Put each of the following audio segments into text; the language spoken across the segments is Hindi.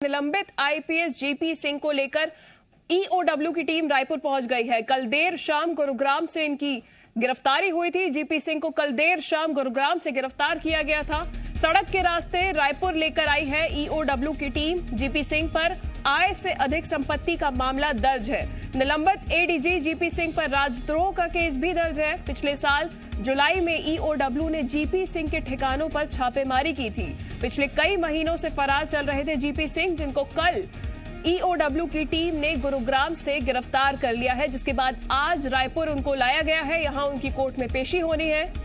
निलंबित आईपीएस जीपी सिंह को लेकर ईओडब्ल्यू की टीम रायपुर पहुंच गई है। कल देर शाम गुरुग्राम से इनकी गिरफ्तारी हुई थी। जीपी सिंह को कल देर शाम गुरुग्राम से गिरफ्तार किया गया था। सड़क के रास्ते रायपुर लेकर आई है ईओडब्ल्यू की टीम। जीपी सिंह पर आय से अधिक संपत्ति का मामला दर्ज है। निलंबित एडीजी जीपी सिंह पर राजद्रोह का केस भी दर्ज है। पिछले साल जुलाई में ईओडब्ल्यू ने जीपी सिंह के ठिकानों पर छापेमारी की थी। पिछले कई महीनों से फरार चल रहे थे जीपी सिंह, जिनको कल ईओडब्ल्यू की टीम ने गुरुग्राम से गिरफ्तार कर लिया है, जिसके बाद आज रायपुर उनको लाया गया है। यहां उनकी कोर्ट में पेशी होनी है।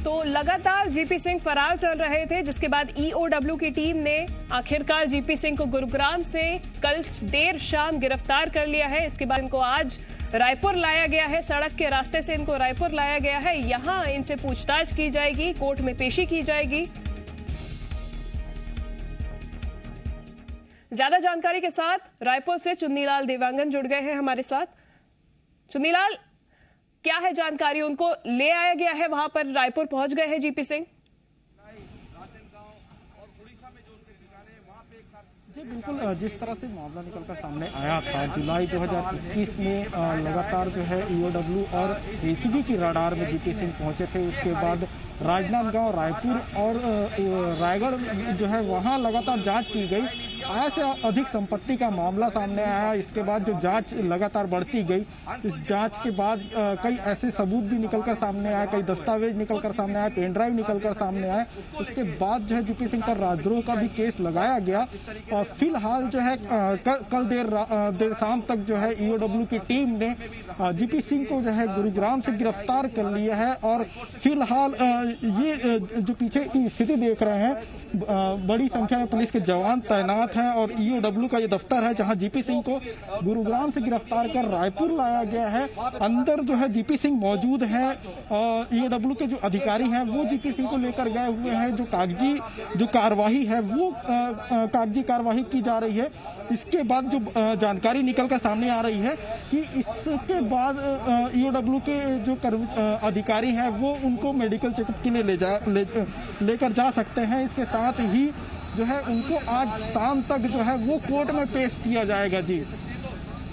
तो लगातार जीपी सिंह फरार चल रहे थे, जिसके बाद ईओडब्ल्यू की टीम ने आखिरकार जीपी सिंह को गुरुग्राम से कल देर शाम गिरफ्तार कर लिया है। इसके बाद इनको आज रायपुर लाया गया है। सड़क के रास्ते से इनको रायपुर लाया गया है। यहां इनसे पूछताछ की जाएगी, कोर्ट में पेशी की जाएगी। ज्यादा जानकारी के साथ रायपुर से चुन्नीलाल देवांगन जुड़ गए हैं हमारे साथ। चुन्नीलाल, क्या है जानकारी? उनको ले आया गया है, वहां पर रायपुर पहुंच गए हैं जीपी सिंह। जी बिल्कुल, जिस तरह से मामला निकलकर सामने आया था जुलाई 2021 में लगातार जो है ईओडब्ल्यू और एसीबी की रडार में जीपी सिंह पहुंचे थे। उसके बाद राजनांदगांव, रायपुर और रायगढ़ जो है वहां लगातार जांच की गई। आय से अधिक संपत्ति का मामला सामने आया। इसके बाद जो जांच लगातार बढ़ती गई, इस जांच के बाद कई ऐसे सबूत भी निकलकर सामने आए, कई दस्तावेज निकलकर सामने आए, पेन ड्राइव निकलकर सामने आए। उसके बाद जो है जीपी सिंह पर राजद्रोह का भी केस लगाया गया। और फिलहाल जो है कल देर शाम तक जो है ईओडब्ल्यू की टीम ने जीपी सिंह को जो है गुरुग्राम से गिरफ्तार कर लिया है। और फिलहाल ये जो पीछे की स्थिति देख रहे हैं, बड़ी संख्या में पुलिस के जवान तैनात हैं और ईओडब्ल्यू का ये दफ्तर है जहां जीपी सिंह को गुरुग्राम से गिरफ्तार कर रायपुर लाया गया है। अंदर जो है जीपी सिंह मौजूद है। ईओडब्ल्यू के जो अधिकारी हैं वो जीपी सिंह को लेकर गए हुए हैं। जो कागजी जो कार्यवाही है वो कागजी कार्यवाही की जा रही है। इसके बाद जो जानकारी निकलकर सामने आ रही है कि इसके बाद ईओडब्ल्यू के जो अधिकारी हैं वो उनको मेडिकल चेकअप के लिए लेकर जा सकते हैं। इसके साथ ही जो है उनको आज शाम तक जो है वो कोर्ट में पेश किया जाएगा। जी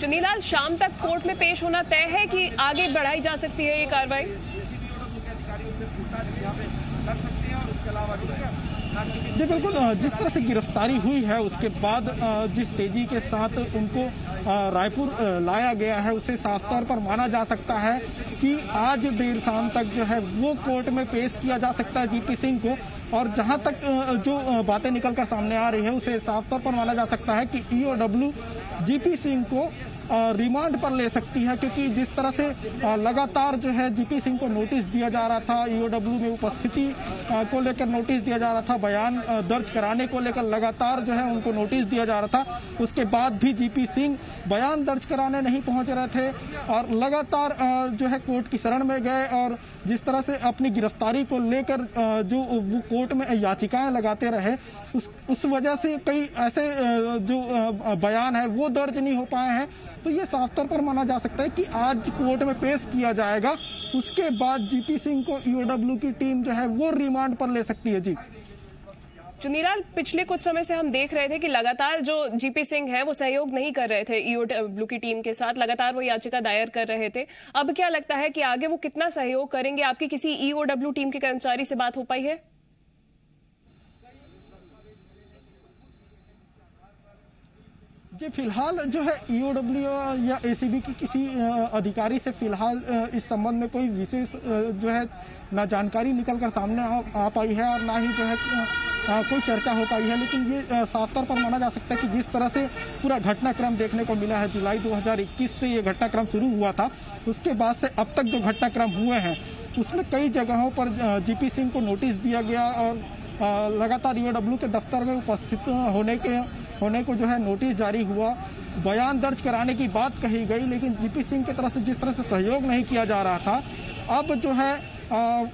चुन्नीलाल, शाम तक कोर्ट में पेश होना तय है कि आगे बढ़ाई जा सकती है ये कार्रवाई? जी बिल्कुल, जिस तरह से गिरफ्तारी हुई है उसके बाद जिस तेजी के साथ उनको रायपुर लाया गया है, उसे साफ तौर पर माना जा सकता है कि आज देर शाम तक जो है वो कोर्ट में पेश किया जा सकता है जीपी सिंह को। और जहां तक जो बातें निकलकर सामने आ रही है उसे साफ तौर पर माना जा सकता है कि ईओडब्ल्यू जीपी सिंह को रिमांड पर ले सकती है, क्योंकि जिस तरह से लगातार जो है जीपी सिंह को नोटिस दिया जा रहा था, ईओडब्ल्यू में उपस्थिति को लेकर नोटिस दिया जा रहा था, बयान दर्ज कराने को लेकर लगातार जो है उनको नोटिस दिया जा रहा था। उसके बाद भी जीपी सिंह बयान दर्ज कराने नहीं पहुंच रहे थे और लगातार जो है कोर्ट की शरण में गए। और जिस तरह से अपनी गिरफ्तारी को लेकर जो वो कोर्ट में याचिकाएं लगाते रहे, उस वजह से कई ऐसे जो बयान है वो दर्ज नहीं हो पाए हैं। तो ये साफ तौर पर माना जा सकता है कि आज कोर्ट में पेश किया जाएगा। उसके बाद जीपी सिंह को ईओडब्ल्यू की टीम जो है वो रिमांड पर ले सकती है। जी चुन्नीलाल, पिछले कुछ समय से हम देख रहे थे कि लगातार जो जीपी सिंह है वो सहयोग नहीं कर रहे थे ईओडब्ल्यू की टीम के साथ, लगातार वो याचिका दायर कर रहे थे। अब क्या लगता है कि आगे वो कितना सहयोग करेंगे? आपकी किसी ईओडब्ल्यू टीम के कर्मचारी से बात हो पाई है? जी फिलहाल जो है ईओडब्ल्यू या एसीबी की किसी अधिकारी से फिलहाल इस संबंध में कोई विशेष जो है ना जानकारी निकलकर सामने आ पाई है और ना ही जो है कोई चर्चा हो पाई है। लेकिन ये साफ तौर पर माना जा सकता है कि जिस तरह से पूरा घटनाक्रम देखने को मिला है, जुलाई 2021 से ये घटनाक्रम शुरू हुआ था, उसके बाद से अब तक जो घटनाक्रम हुए हैं उसमें कई जगहों पर जीपी सिंह को नोटिस दिया गया और लगातार ईओडब्ल्यू के दफ्तर में उपस्थित होने को जो है नोटिस जारी हुआ। बयान दर्ज कराने की बात कही गई, लेकिन जीपी सिंह की तरफ से जिस तरह से सहयोग नहीं किया जा रहा था, अब जो है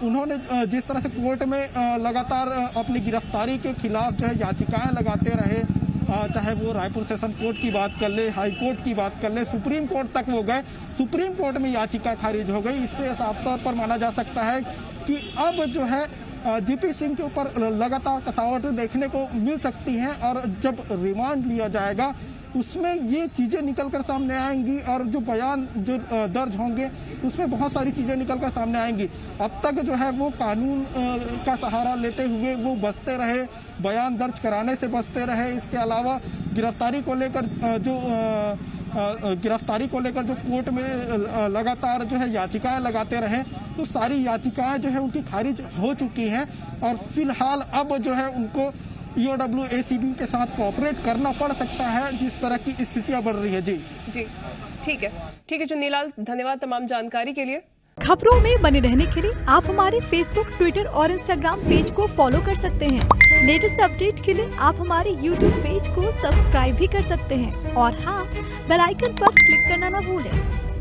उन्होंने जिस तरह से कोर्ट में लगातार अपनी गिरफ्तारी के खिलाफ जो है याचिकाएं लगाते रहे चाहे वो रायपुर सेशन कोर्ट की बात कर ले, हाई कोर्ट की बात कर ले, सुप्रीम कोर्ट तक वो गए, सुप्रीम कोर्ट में याचिका खारिज हो गई। इससे साफ तौर पर माना जा सकता है कि अब जो है जीपी सिंह के ऊपर लगातार कसावट देखने को मिल सकती है और जब रिमांड लिया जाएगा उसमें ये चीज़ें निकल कर सामने आएंगी और जो बयान जो दर्ज होंगे उसमें बहुत सारी चीज़ें निकल कर सामने आएंगी। अब तक जो है वो कानून का सहारा लेते हुए वो बचते रहे, बयान दर्ज कराने से बचते रहे। इसके अलावा गिरफ्तारी को लेकर जो कोर्ट में लगातार जो है याचिकाएं लगाते रहे, तो सारी याचिकाएं जो है उनकी खारिज हो चुकी हैं और फिलहाल अब जो है उनको ईओडब्ल्यू एसीबी के साथ कोऑपरेट करना पड़ सकता है जिस तरह की स्थितियां बढ़ रही है। जी ठीक है चुन्नीलाल, धन्यवाद तमाम जानकारी के लिए। खबरों में बने रहने के लिए आप हमारे फेसबुक, ट्विटर और इंस्टाग्राम पेज को फॉलो कर सकते हैं। लेटेस्ट अपडेट के लिए आप हमारे यूट्यूब पेज को सब्सक्राइब भी कर सकते हैं और हाँ, बेल आइकन पर क्लिक करना ना भूलें।